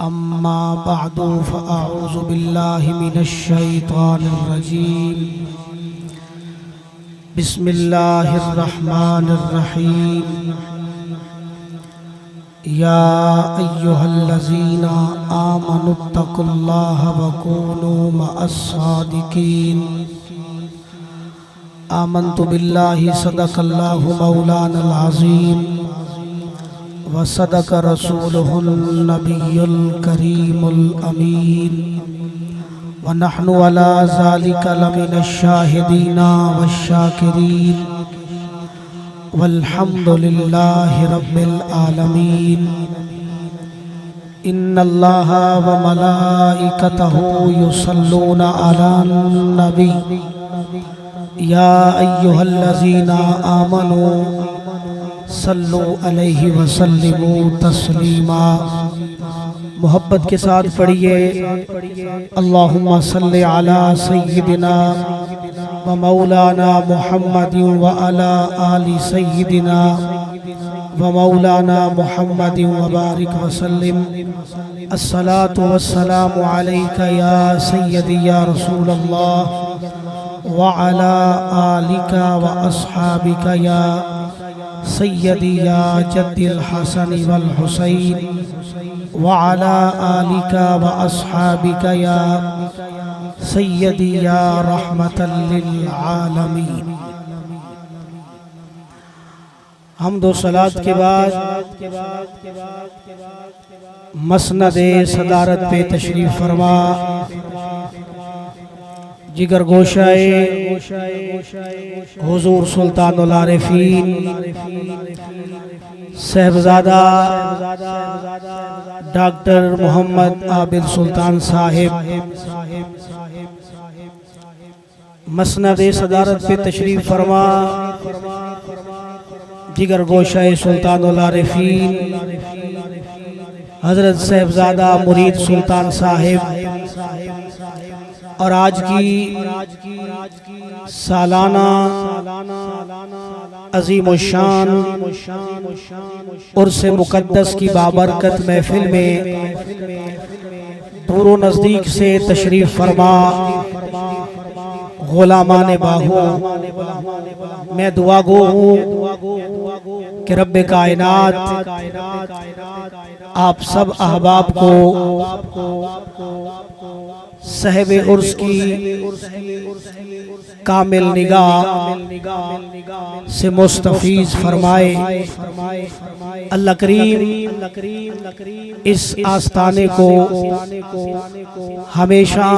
अम्मा बअदु फ़अऊज़ु बिल्लाहि मिनश शैतानिर रजीम। बिस्मिल्लाहिर रहमानिर रहीम। या अय्युहल्लज़ीना आमनुत्तकुल्लाह वकूनू मअस्सादिकीन। आमन्तु बिल्लाहि सदक़ल्लाहु मौलानल अज़ीम व सदक़ रसूलुहुन नबियुल करीमुल अमीन व नहनु अला ज़ालिका लमिनश शाहिदीना वश्शाकिरीन वल्हम्दुलिल्लाहि रब्बिल आलमीन। इन्नल्लाहा व मलाइकतहु युसल्लूना अलन नबी या अय्युहल्लज़ीना आमनू सल्लु अलैहि वसल्लिमू तस्लीमा। मोहब्बत के साथ पढ़िए अल्लाहुम्मा सल्लि अला सय्यिदिना व मौलाना मुहम्मदिन व अला आलि सय्यिदिना व मौलाना मुहम्मदिन व बारिक वसल्लिम। अस्सलातु वस्सलामु अलैका या सय्यदी या रसूलल्लाह व अला आलिका व अस्हाबिका या सय्यदी या जद्दिल हसन वल हुसैन व अला आलिका व अस्हाबिका या सय्यदी या रहमतल लिल आलमीन। हम्द व सलात के बाद मसनदे सदारत पे तशरीफ फरमा जिगर गोशाए हुजूर सुल्तानुल आरिफीन साहबजादा डॉक्टर मोहम्मद आबिद सुल्तान साहिब मसनदे सदारत पे तशरीफ फरमा जिगर गोशाए सुल्तानुल आरिफीन हजरत साहबजादा मुरीद सुल्तान साहिब और आज की सालाना अजीम शान उर्स मुकद्दस की बाबरकत महफिल में दूर नज़दीक से तशरीफ फरमा गुलामान बाहू मैं दुआ गो हूँ कि रब्बे कायनात आप सब अहबाब को साहिबे उर्स की कामिल निगाह से मुस्तफीज फरमाए। अल्लाह करीम इस आस्ताने को हमेशा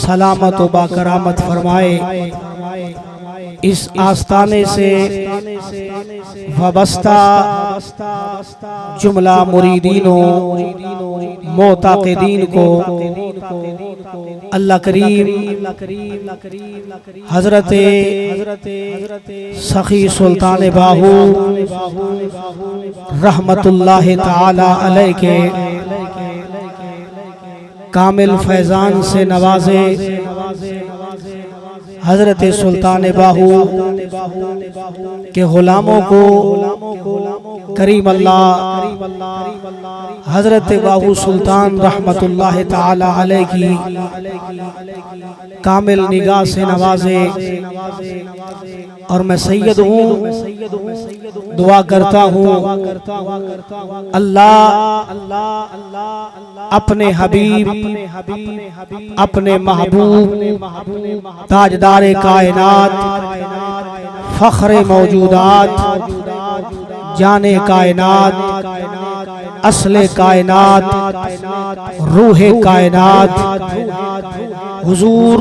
सलामत व बाकरामत फरमाए। इस आस्ताने से वाबस्ता जुमला मुरीदीनों मोताक़िदीन को अल्लाह करीम हजरत सखी सुल्तान बाहू रहमतुल्लाह ताला अलैह के कामिल फैजान से नवाजे। हजरत सुल्तान बाहू के गुलामों को करीम अल्लाह हजरत बाहू सुल्तान रहमतुल्लाह ताला अलैह की कामिल निगाह से नवाजे। और मैं सैयद हूँ, दुआ करता हूँ अल्लाह अपने हबीब अपने महबूब ताजदारे कायनात फख्रे मौजूदात जाने कायनात असले कायनात रूहे कायनात हुजूर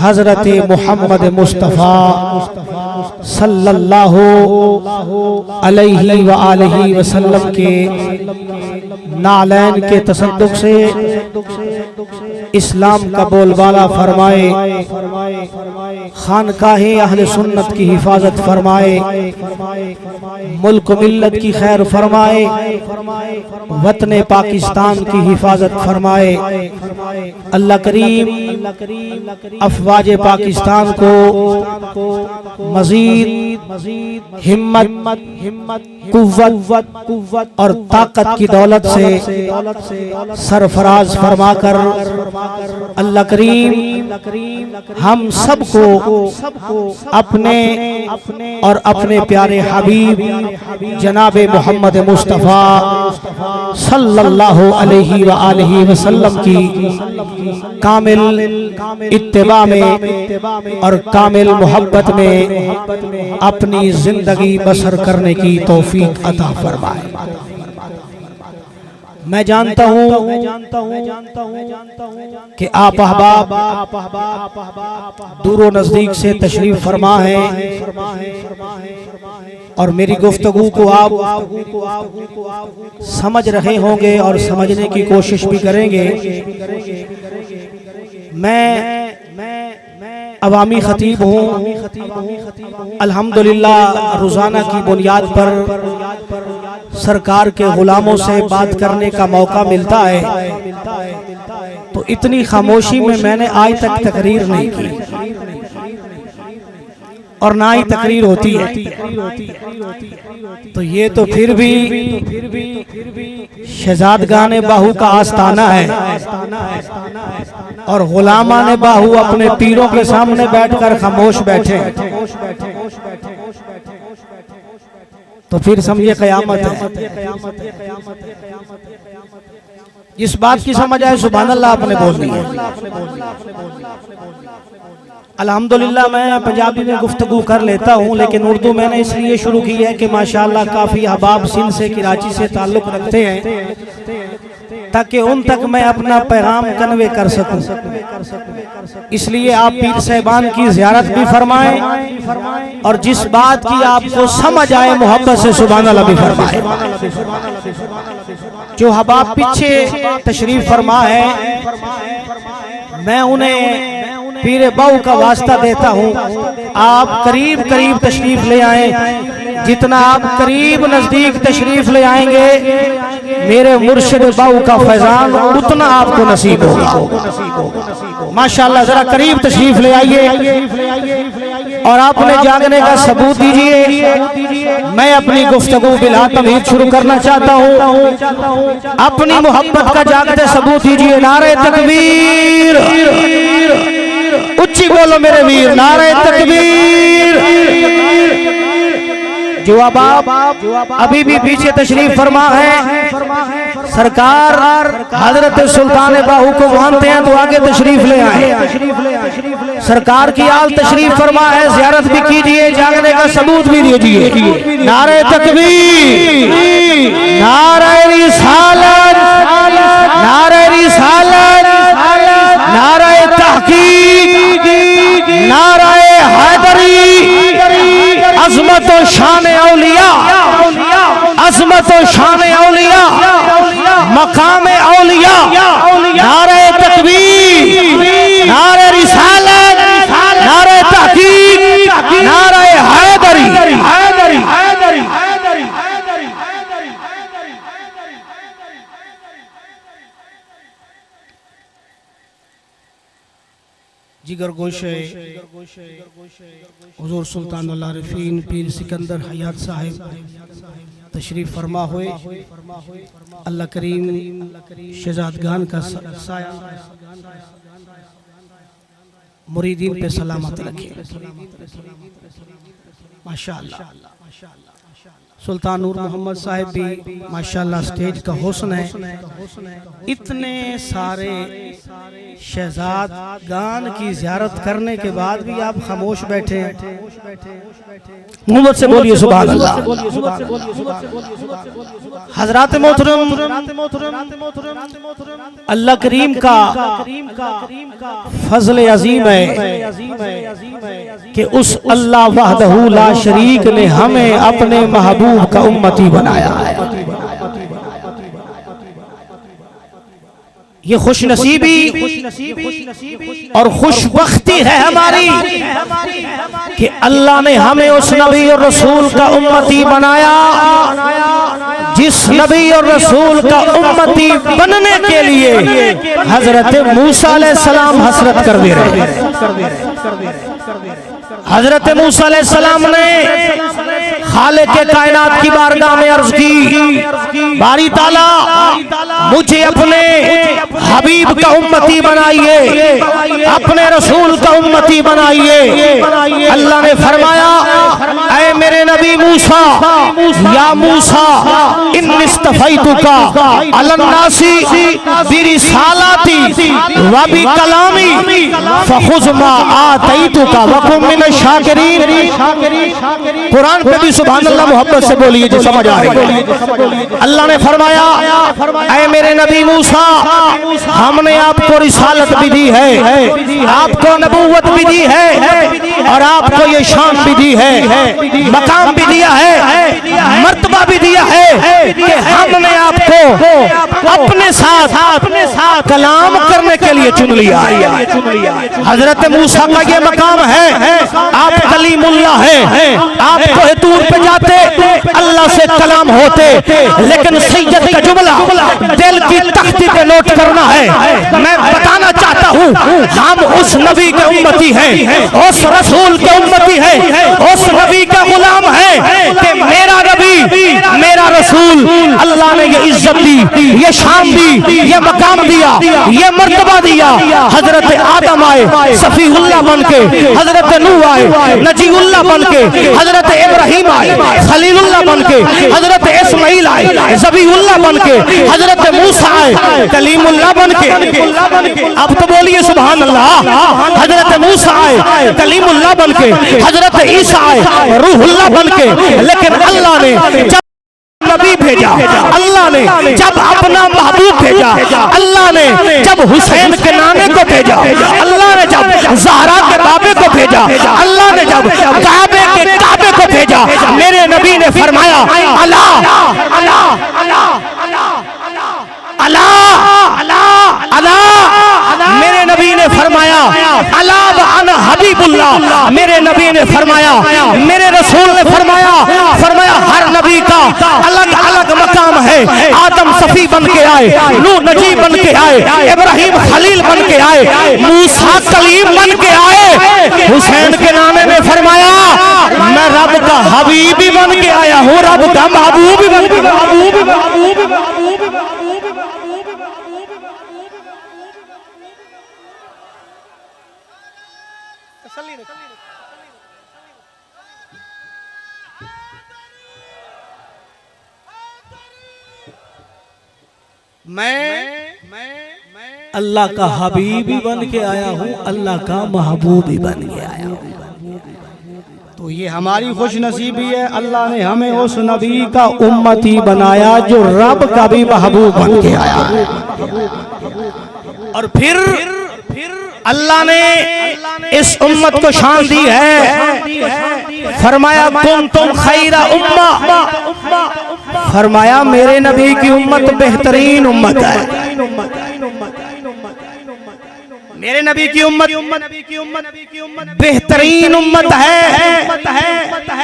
हजरत मोहम्मद मुस्तफ़ा सल्लल्लाहु अलैहि व आलिहि वसल्लम के नालैन के तसद्दुक से इस्लाम का बोलबाला फरमाए, खानकाहे अहले सुन्नत की हिफाजत फरमाए, मुल्क मिल्लत की खैर फरमाए, वतन पाकिस्तान की हिफाजत फरमाए। अल्लाह करीम अफवाज पाकिस्तान को मजीद हिम्मत, कुव्वत और ताकत की दौलत से सरफराज फरमाकर अल्लाह करीम हम सबको अपने और अपने प्यारे हबीब जनाब मोहम्मद मुस्तफ़ा सल्लल्लाहु अलैहि व आलिहि वसल्लम की कामिल इत्तिबा में और कामिल मोहब्बत में अपनी जिंदगी बसर करने की तौफीक अता फरमाए। मैं जानता हूँ कि आप अहबाब दूर नजदीक से तशरीफ फरमा है और मेरी गुफ्तगू को आप समझ रहे होंगे और समझने की कोशिश भी करेंगे। मैं अवामी खतीब हूँ। अल्हम्दुलिल्लाह रोज़ाना की बुनियाद पर सरकार के गुलामों से बात करने का मौका मिलता है, तो इतनी खामोशी में मैंने आज तक तकरीर नहीं की और ना ही तकरीर होती है। तो ये तो फिर भी शहजादगाने बाहू का आस्ताना है और गुलामा ने बाहू अपने पीरों के सामने बैठकर खामोश बैठे, तो फिर समझिए क़यामत है। इस बात की समझ आए सुभान अल्लाह आपने बोल दी है। अल्हम्दुलिल्लाह मैं पंजाबी में गुफ्तगू कर लेता हूँ, लेकिन उर्दू मैंने इसलिए शुरू की है कि माशाअल्लाह काफ़ी अहबाब सिंध से कराची से ताल्लुक़ रखते हैं ताकि उन तक मैं अपना पैगाम कन्वे कर सकूँ। इसलिए आप पीर साहिबान की ज़ियारत भी फरमाएं और जिस बात की आपको समझ आए मोहब्बत से सुभान अल्लाह भी फरमाएं। जो अहबाब पीछे तशरीफ फरमा है मैं उन्हें पीर बाऊ का वास्ता देता हूँ, आप करीब करीब तशरीफ ले आए। जितना आप करीब नजदीक तशरीफ ले आएंगे मेरे मुर्शिद बाऊ का फैजान उतना आपको नसीब होगा। माशाअल्लाह जरा करीब तशरीफ ले आइए और आपने जागने का सबूत दीजिए। मैं अपनी गुफ्तगू बिला तमहीद शुरू करना चाहता हूँ। अपनी मोहब्बत का जागते सबूत दीजिए। नारे तकबीर, उच्ची बोलो मेरे वीर, नारे तकबीर। जो अहबाब अभी भी पीछे तशरीफ फरमा है, सरकार हजरत सुल्तान बाहू को मानते हैं तो आगे तशरीफ ले आए। सरकार की आल तशरीफ फरमा है, ज़ियारत भी कीजिए, जागने का सबूत भी दीजिए। नारे तकबीर, नारे रिसालत, नारे रिसालत, नारे तहकीक, नारे हैदरी, अज़मत व शान औलिया, अज़मत व शान औलिया, मकाम औलिया। नारे तकबीर, नारे रिसालत, नारे तहकीक, नारे हैदरी। जिगर गोशे हुजूर सुल्तान अल आरिफीन पीर सिकंदर हयात साहिब तशरीफ फरमा हुए। अल्लाह करीम शहजादगान का साया मुरीदीन पे सलामत रखे। माशाअल्लाह सुल्तान नूर मोहम्मद साहिब भी माशाअल्लाह स्टेज का हुस्न है। इतने सारे शहजादगान की ज़ियारत करने के बाद भी आप खामोश बैठे हैं। मोहम्मद से बोलिए सुभान अल्लाह। हजरात मोहतरम, अल्लाह करीम का फजल अजीम है कि उस अल्लाह वहदहू ला शरीक ने हमें अपने महबूब का उम्मती बनाया है। ये खुश नसीबी और खुशबख्ती है हमारी कि अल्लाह ने हमें उस नबी और रसूल का उम्मती बनाया जिस नबी और रसूल का उम्मती बनने के लिए हजरत मूसा अलैहिस्सलाम हसरत कर दे रहे। हजरत मूसा अलैहिस्सलाम ने खालिक के कायनात की बारगाह में अर्ज की, बारी ताला मुझे अपने हबीब का उम्मती बनाइए, अपने रसूल का उम्मती बनाइए। अल्लाह ने फरमाया, ऐ मेरे नबी मूसा, या मूसा इन्निस्तफैतुका अलन्नासी बिरिसालाती व बिकलामी फखुज़ मा आतैतुका वकुम मिनश शाकिरीन। कुरान पे भी सुभान अल्लाह मोहब्बत से बोलिए जो समझ आ रही है। अल्लाह ने फरमाया, ऐ मेरे नबी मूसा, हमने आपको रिसालत भी दी है, आपको नबूवत भी दी है और आपको ये शान भी दी है, मकाम भी दिया है, मर्तबा भी दिया है कि हमने आपको अपने साथ कलाम करने के लिए चुन लिया। हजरत मूसा का ये मकाम है, आप कलीमुल्लाह हैं, आप कोहे तूर पे जाते अल्लाह से कलाम होते, लेकिन सैयद का जुमला दिल की तख्ती पे नोट करना है। मैं बताना चाहता हूँ, हम उस नबी के उम्मती हैं, उस रसूल के उम्मती हैं, उस नबी का गुलाम है कि मेरा नबी मेरा रसूल, अल्लाह ने ये इज्जत दी, ये शान दी, ये मकाम दिया, ये मर्तबा दिया। हजरत आदम आए सफीहुल्लाह बनके, हजरत नूह आए नजीउल्लाह बनके, हजरत इब्राहिम आए खलीलुल्लाह बनके, हजरत इस्माइल आए ज़बीहुल्लाह बनके, हजरत मूसा आए कलीमुल्लाह बनके। अब तो बोलिए सुभान अल्लाह। हजरत मूसा आए कलीमुल्लाह बनके, हजरत ईसा आए रूहुल्लाह बनके, लेकिन अल्लाह ने जब नबी भेजा, अल्लाह ने जब अपना महबूब भेजा, अल्लाह ने जब हुसैन के नाने को भेजा, अल्लाह ने जब ज़हरा के बाबे को भेजा, अल्लाह ने जब काबे के काबे को भेजा, मेरे नबी ने फरमाया, अला अला अला अला अला अला, मेरे नबी ने फरमाया, अला व अना हबीबुल्लाह। मेरे नबी ने फरमाया, मेरे रसूल ने फरमाया, हर नबी का अलग अलग मकाम है। आदम सफी बन के आए, नूह नजी बन के आए, इब्राहिम खलील बन के आए, मूसा कलीम बन के आए। हुसैन के नाने ने फरमाया, मैं रब का हबीब भी बन के आया हूँ, रब का महबूब भी बन के मैं अल्लाह का हबीब भी बन के आया हूँ, अल्लाह का महबूब भी बन के आया हूँ। तो ये हमारी खुश नसीबी है, अल्लाह ने हमें उस नबी का उम्मती बनाया जो रब का भी महबूब बन के आया है। और फिर अल्लाह ने इस उम्मत को शान दी है, फरमाया कुंतुम खैरा उम्मा, फरमाया मेरे नबी की उम्मत बेहतरीन उम्मत है। मेरे नबी की उम्मत बेहतरीन उम्मत है।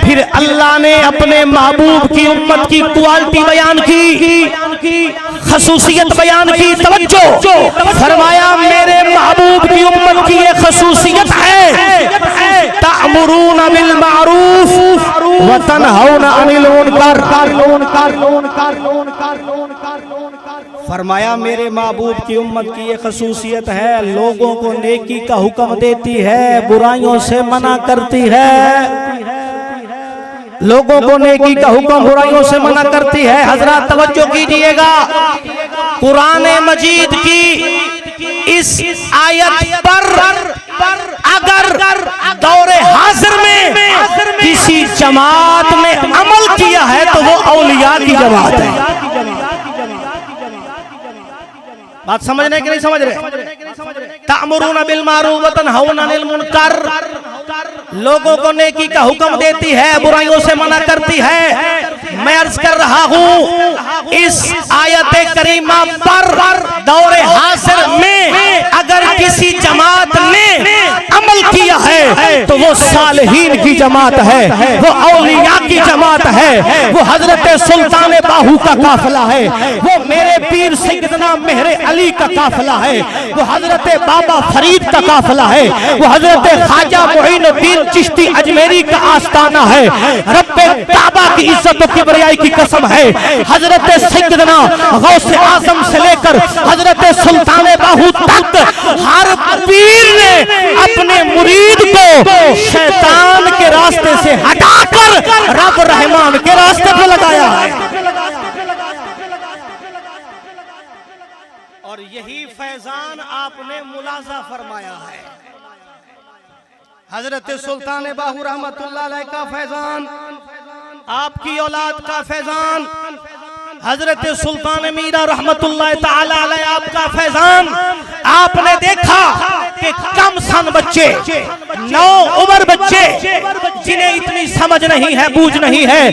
फिर अल्लाह ने अपने महबूब की उम्मत की क्वालिटी बयान की, खसूसियत बयान की। तवज्जो, फरमाया मेरे महबूब की उम्मत की ये खसूसियत है, तअमुरून बिल मारूफ व तनहौना अनिल मुनकर। फरमाया मेरे महबूब की उम्मत की ये खसूसियत है, लोगों को नेकी का हुक्म देती है, बुराइयों से मना करती है। लोगों को नेकी का हुक्म, बुराइयों से मना करती है। हजरत तवज्जो कीजिएगा, कुरान मजीद की इस आयत पर अगर दौरे हाजिर में किसी जमात ने अमल किया है तो वो औलिया की जमात है। बात समझ रहे कि नहीं समझ रहे? तामुरून बिल मारूफ व तनहौना अनिल मुनकर, लोगों को नेकी का हुक्म देती है, बुराइयों से मना करती है। मैं अर्ज कर रहा हूँ इस आयत करीमा पर दौरे हासिर में अगर किसी जमात ने अमल किया है तो वो सालिहीन की जमात है, वो औलिया की जमात है, वो हजरत सुल्तान बाहू का काफिला है, वो मेरे पीर सैयदना मेहरे अली का काफिला है, वो हजरत बाबा फरीद का काफिला है, वो हजरत ख्वाजा मुईनुद्दीन चिश्ती अजमेरी का आस्ताना है। रब्बे काबा की इज्जत और किबरियाई की कसम है, हजरत सैयदना गौसे आजम से लेकर हजरत सुल्तान बाहू तक हर पीर ने अपने मुरीद को शैतान के रास्ते से हटाकर रब रहमान के रास्ते पे लगाया है। और यही फैजान आपने मुलाजा फरमाया है। हजरत सुल्तान बाहू रहमतुल्लाह अलैह का फैजान, आपकी औलाद का फैजान, हजरत सुल्तान मीरा रहमतुल्लाह ताला अलैह आपका फैजान। आपने देखा कि कम सन बच्चे, 9 उम्र बच्चे जिन्हें इतनी समझ नहीं है, बूझ नहीं है,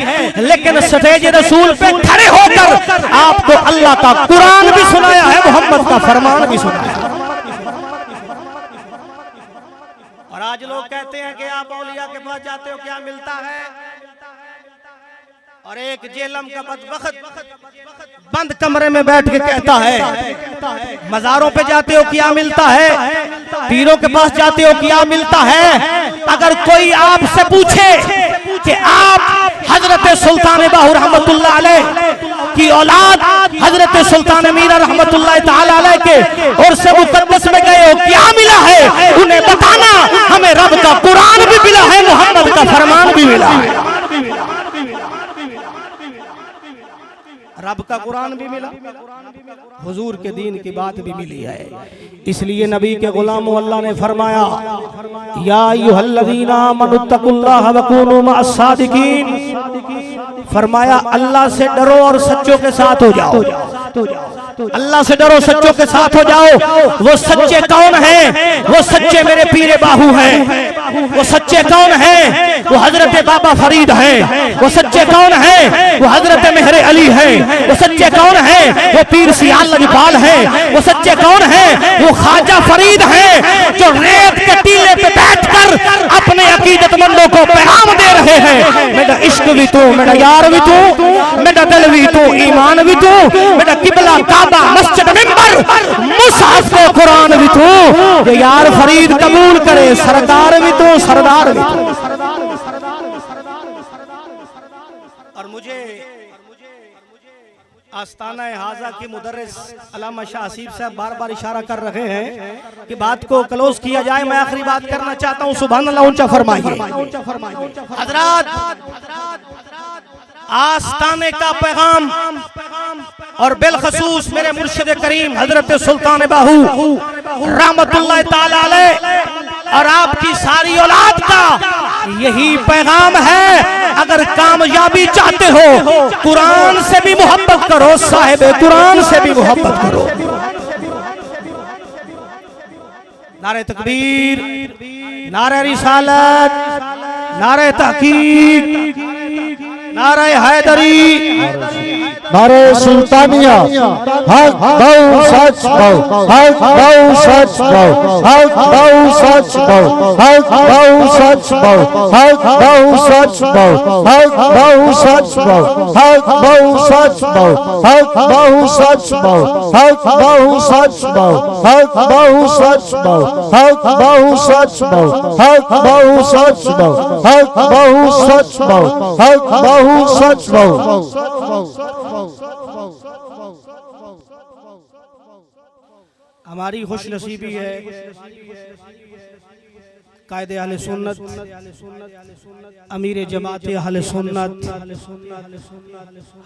लेकिन स्टेज रसूल पे खड़े होकर आपको अल्लाह का कुरान भी सुनाया है, मोहम्मद का फरमान भी सुनाया है। और आज लोग कहते हैं कि आप औलिया के पास जाते हो क्या मिलता है, और एक जेलम का बदबख्त बंद कमरे में बैठ के कहता है मजारों पे जाते हो क्या मिलता है, पीरों के पास जाते हो क्या मिलता है। अगर कोई आपसे पूछे कि आप हजरत सुल्तान बाहू रहमतुल्लाह अलैह की औलाद हजरत सुल्तान मीरा रहमतुल्लाह ताला अलैह के और से मुकद्दस में गए हो क्या मिला है, उन्हें बताना हमें रब का कुरान भी मिला है, मोहम्मद का फरमान भी मिला है। रब का कुरान भी मिला, हुजूर के दीन की बात भी मिली है। इसलिए नबी के गुलामों अल्लाह ने फरमाया या अय्युहल्लज़ीना आमनुत्तकुल्लाह वकूनू मअस-सादिकीन, फरमाया अल्लाह से डरो और सच्चों के साथ हो जाओ। अल्लाह से डरो, सच्चों के साथ हो जाओ। वो सच्चे कौन हैं? वो सच्चे मेरे पीरे बाहू हैं। वो सच्चे कौन हैं? वो हजरत बाबा फरीद हैं। वो सच्चे कौन हैं? वो हजरत मेहरे अली हैं। वो सच्चे कौन हैं? वो पीर सियाल लजपाल हैं। वो सच्चे कौन हैं? वो ख्वाजा फरीद हैं जो रेत के टीले पे बैठकर अपने अकीदतमंदों को पैगाम दे रहे हैं। मेरा इश्क भी तू, मेरा यार भी तू, मेरा दिल भी तू, ईमान भी तू, मेरा किबला काबा मस्जिद मिंबर मुसहफ को कुरान भी तू। ये यार फरीद कबूल करे, सरकार भी तू, सरदार भी तू। और मुझे आस्ताना हाजा की मुदर्रिस अल्लामा शाह हसीब साहब बार बार इशारा कर रहे हैं कि बात को क्लोज किया जाए। मैं आखिरी बात करना चाहता हूँ, सुभान अल्लाह ऊंचा फरमाइए। हजरात, आस्ताने का पैगाम और बिलखसूस मेरे मुर्शिद करीम हजरत सुल्तान बाहू रहमतुल्लाह ताला अलैह और आपकी सारी औलाद का यही पैगाम है। अगर कामयाबी चाहते हो, कुरान से भी मोहब्बत करो, साहिब कुरान से भी मोहब्बत करो। नारे तकबीर, नारे रिसालत, नारे तहकीक, नारे हैदरी, नारे सुल्तानिया, हक बहु सच बहु, हक बहु सच बहु, हक बहु सच बहु, हक बहु सच बहु, हक बहु सच बहु, हक बहु सच बहु, हक बहु सच बहु, हक बहु सच बहु, हक बहु सच बहु, हक बहु सच बहु, हक बहु सच बहु, हक बहु सच बहु, हक बहु सच बहु, हक बहु सच बहु। हमारी खुश नसीबी है कायदे अहले सुन्नत, अमीर जमात अहले सुन्नत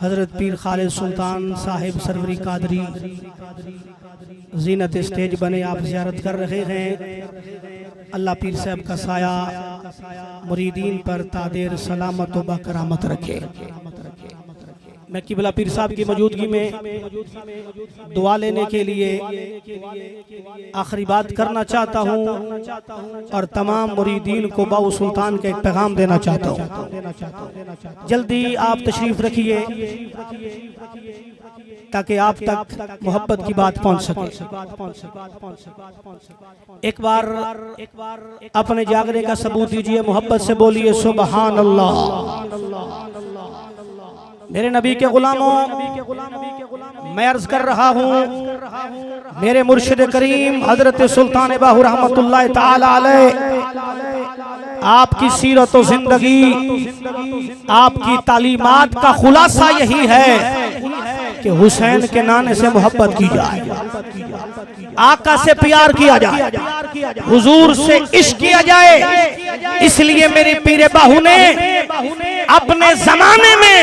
हजरत पीर खालिद सुल्तान साहिब सरवरी कादरी जीनत स्टेज बने, आप ज़ियारत कर रहे हैं। अल्लाह पीर साहब का साया मुरीदीन पर तादेर सलामत व बकरामत रखे। मैं किबला पीर साहब की मौजूदगी में दुआ लेने के लिए आखिरी बात करना चाहता हूँ और तमाम मुरीदीन को बाऊ सुल्तान का एक पैगाम देना चाहता हूँ। जल्दी आप तशरीफ रखिए ताकि आप तक मोहब्बत की बात पहुँच सके। एक बार अपने जागने का सबूत दीजिए, मोहब्बत से बोलिए सुबहान अल्लाह। मेरे नबी के गुलामों, मैं अर्ज कर रहा हूँ, मेरे मुर्शिद करीम हजरत सुल्तान बाहू रहमतुल्लाह ताला अलैह, आपकी सीरत व जिंदगी, आपकी तालीमात का खुलासा यही है कि हुसैन के नाने से मोहब्बत की जाए, आका से प्यार किया जाए, हुजूर से इश्क किया जाए। इसलिए मेरे पीरे बाहू ने अपने जमाने में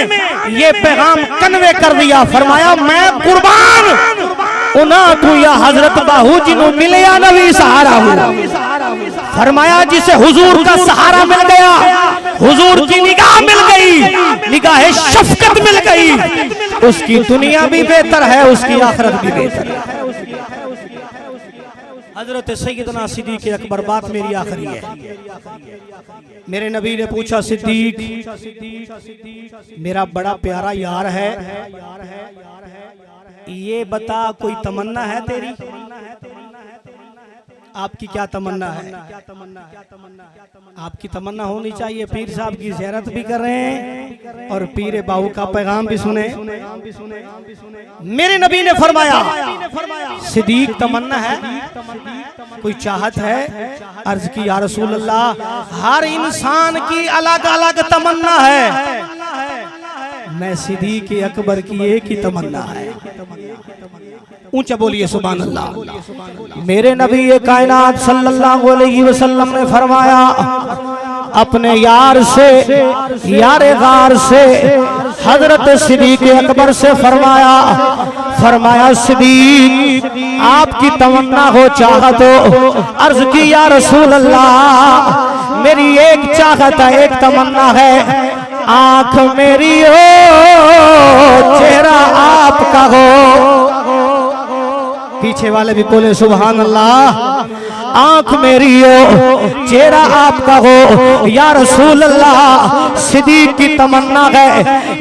ये पैगाम कन्वे कर दिया। फरमाया मैं कुर्बान उना तू या हजरत बाहू जिन्हों मिले या नबी सहारा हूँ। फरमाया जिसे हुजूर का सहारा मिल गया, हुजूर की निगाह मिल गई, निगाह शफकत मिल गई, उसकी दुनिया भी बेहतर है, उसकी आखिरत भी बेहतर है। हजरत सैयदना सिद्दीक अकबर, बात मेरी आखिरी है। मेरे नबी ने पूछा, सिद्दीक मेरा बड़ा प्यारा यार है, ये बता कोई तमन्ना है तेरी? आपकी क्या तमन्ना है? आपकी तमन्ना होनी चाहिए। पीर साहब की ज़ियारत भी कर रहे हैं और पीर बाहू का पैगाम भी सुने। मेरे नबी ने फरमाया, सिद्दीक तमन्ना है, कोई चाहत है? अर्ज की या रसूल अल्लाह, हर इंसान की अलग अलग तमन्ना है, मैं सिद्दीक अकबर की एक ही तमन्ना है। ऊंचा बोलिए सुभान अल्लाह। मेरे नबी कायनात सल्लल्लाहु अलैहि वसल्लम ने फरमाया, अपने यार से, यार गार से, हजरत सिद्दीक अकबर से फरमाया, सिद्दीक आपकी तमन्ना हो, चाहत हो? अर्ज की या रसूल अल्लाह, मेरी एक चाहत है, एक तमन्ना है, आंख मेरी हो, चेहरा आपका हो। पीछे वाले भी बोले सुभान अल्लाह। आंख मेरी हो, चेहरा आपका हो, या रसूल अल्लाह, सिद्दीक की तमन्ना है,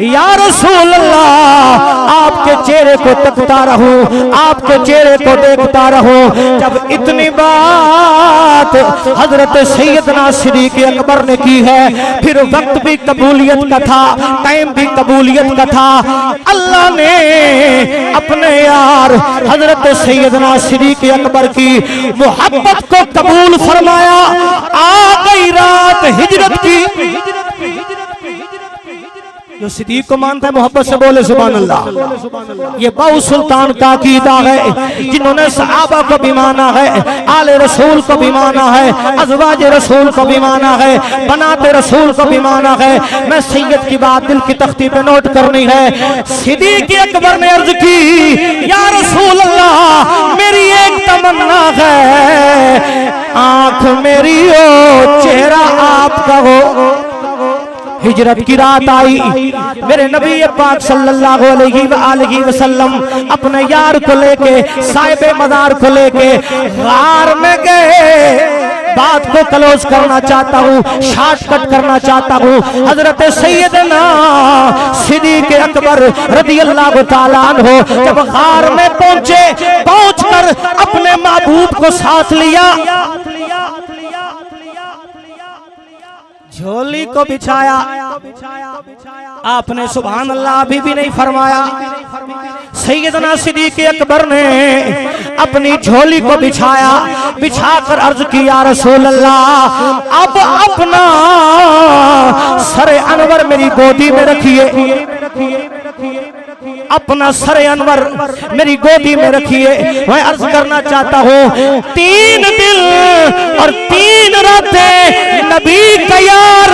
या रसूल अल्लाह, आपके चेहरे को तकता रहूं, आपके चेहरे को देखता रहूं। जब इतनी बात हजरत सैयदना सिद्दीक अकबर ने की है, फिर वक्त भी कबूलियत का था, टाइम भी कबूलियत का था। अल्लाह ने अपने यार हजरत सैयदना सिद्दीक अकबर की मोहब्बत को कबूल फरमाया। आ गई रात हिजरत की। जो सिद्दीक को मानता है मोहब्बत से बोले सुभान अल्लाह। ये बाऊ सुल्तान का अकीदा है, जिन्होंने सहाबा को भी माना है, आले रसूल को भी माना है, अज़वाज रसूल को भी माना है, बनाते रसूल को भी माना है। मैं सैयद की बात दिल की तख्ती पे नोट करनी है। सिद्दीक अकबर ने अर्ज की, या रसूल अल्लाह, मेरी एक तमन्ना है, आंख मेरी हो, चेहरा आपका हो। हिजरत की रात आई, मेरे नबी पाक सल्लल्लाहु अलैहि वसल्लम अपने यार को लेके, साहिबे मज़ार को लेके गार में गए। बात को क्लोज करना चाहता हूँ, शॉर्टकट करना चाहता हूँ। हजरत सैयदना सिद्दीक अकबर रदियल्लाहु ताला अन्हु जब गार में पहुंचे, पहुंचकर अपने महबूब को साथ लिया, झोली को बिछाया। आपने सुभान अल्लाह अभी भी नहीं फरमाया। सैयदना सिद्दीक अकबर ने अपनी झोली को बिछाया, बिछाकर अर्ज की, या रसूल अल्लाह, अब अपना सरे अनवर मेरी गोदी में रखिए, अपना सरे अनवर मेरी गोदी में रखिए। मैं अर्ज करना चाहता हूँ, 3 दिन और 3 रातें नबी का यार,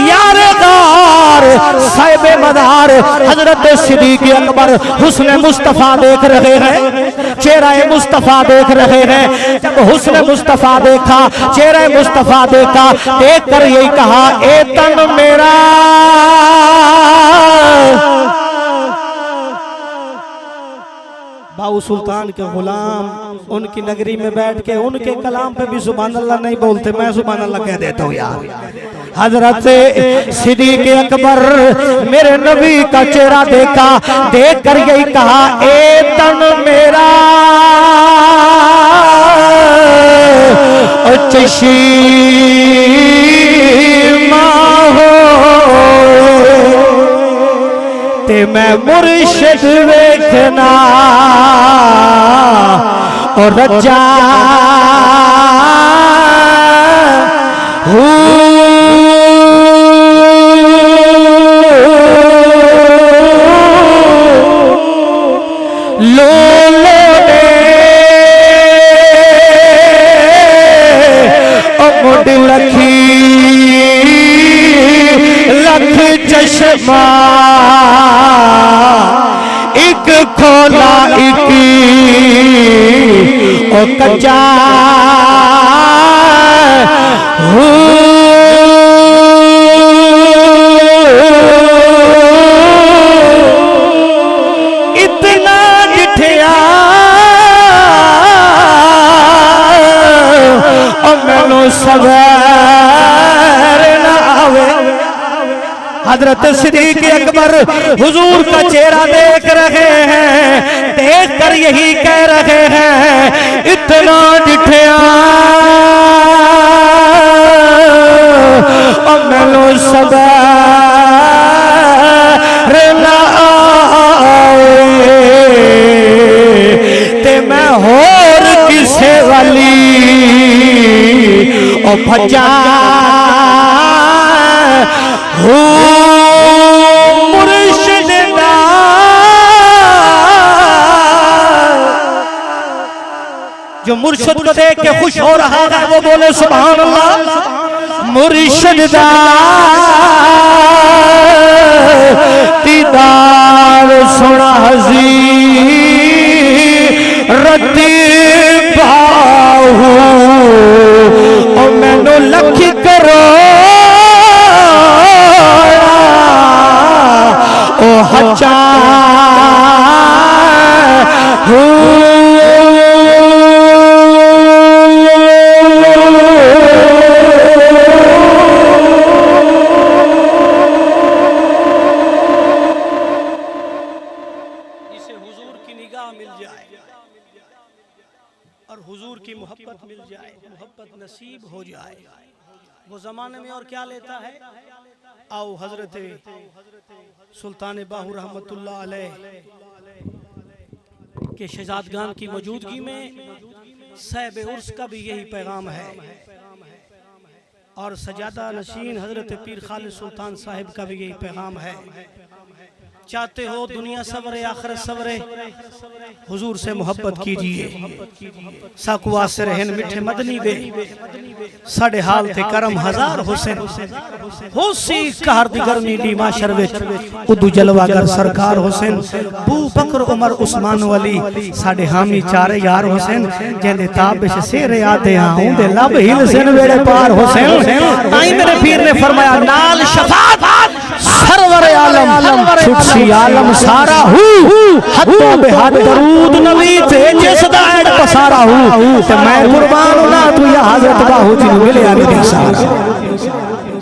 यार गार, साहिबे मज़ार हजरत सिद्दीक अकबर हुस्न मुस्तफा देख रहे हैं, चेहरा मुस्तफा देख रहे हैं। जब हुस्न मुस्तफा देखा, चेहरा मुस्तफा देखा, देख कर यही कहा, ए तन मेरा बाऊ सुल्तान के गुलाम उनकी नगरी में बैठ के उनके कलाम पे भी सुभान अल्लाह नहीं बोलते, मैं सुभान अल्लाह कह देता हूँ यार। हजरत सिद्दीक़ अकबर मेरे नबी का चेहरा देखा, देख कर यही कहा, ए तन मेरा चशीमा हो ते मैं मुर्शिद वेखना और रजा लो मुड लखी लख चश्मा एक खोला एक ओ कच्चा इतना जिठिया मैनू सवेर ना आवे। हजरत सिद्दीक़ अकबर हुजूर का चेहरा देख रहे हैं, देख कर यही कह रहे हैं, इतना जिठिया मैनू सवेर ना आवे ते मैं होर किसे वाली ओ भजा हो मुर्शिद दा। जो मुर्शिद को देख के खुश हो रहा है वो बोले सुभान अल्लाह। मुर्शिद दा दीदार सुना हज़ीरती बाहू ओ मैनू लख करो ओ हचा जिसे हुजूर की निगाह मिल जाए और हुजूर की मोहब्बत मिल जाए, मोहब्बत नसीब हो जाए, वो जमाने में और क्या लेता है। आओ हजरत सुल्तान बाहू रहमतुल्लाह अलैह के शहजादगान की मौजूदगी में साहिब उर्स का भी यही पैगाम है और सजादा नशीन हजरत पीर खालिद सुल्तान साहिब का भी यही पैगाम है। चाहते हो दुनिया सवरे आखिरत सवरे, हुजूर से मोहब्बत कीजिए। साकुआ से रहन मिठे मदनी दे साढ़े हाल थे करम हजार हुसैन होसी कहर दिगर नीली माशर विच उदू जलवागर सरकार हुसैन बू बकर उमर उस्मान वली साढ़े हामी चारे यार हुसैन जेंदे ताबिश सेरे आते आऊं दे लब हिल सिन वेड़े पार हुसैन। ताई मेरे पीर ने फरमाया नाल शफात सरवर आलम छुटसी आलम सारा हूँ हत्तो बेहद दरूद नबी थे जिसदा ऐड पसारा हूँ ते मैं कुर्बान ना तू या हजरत बाहू जी मिले आगे सारा।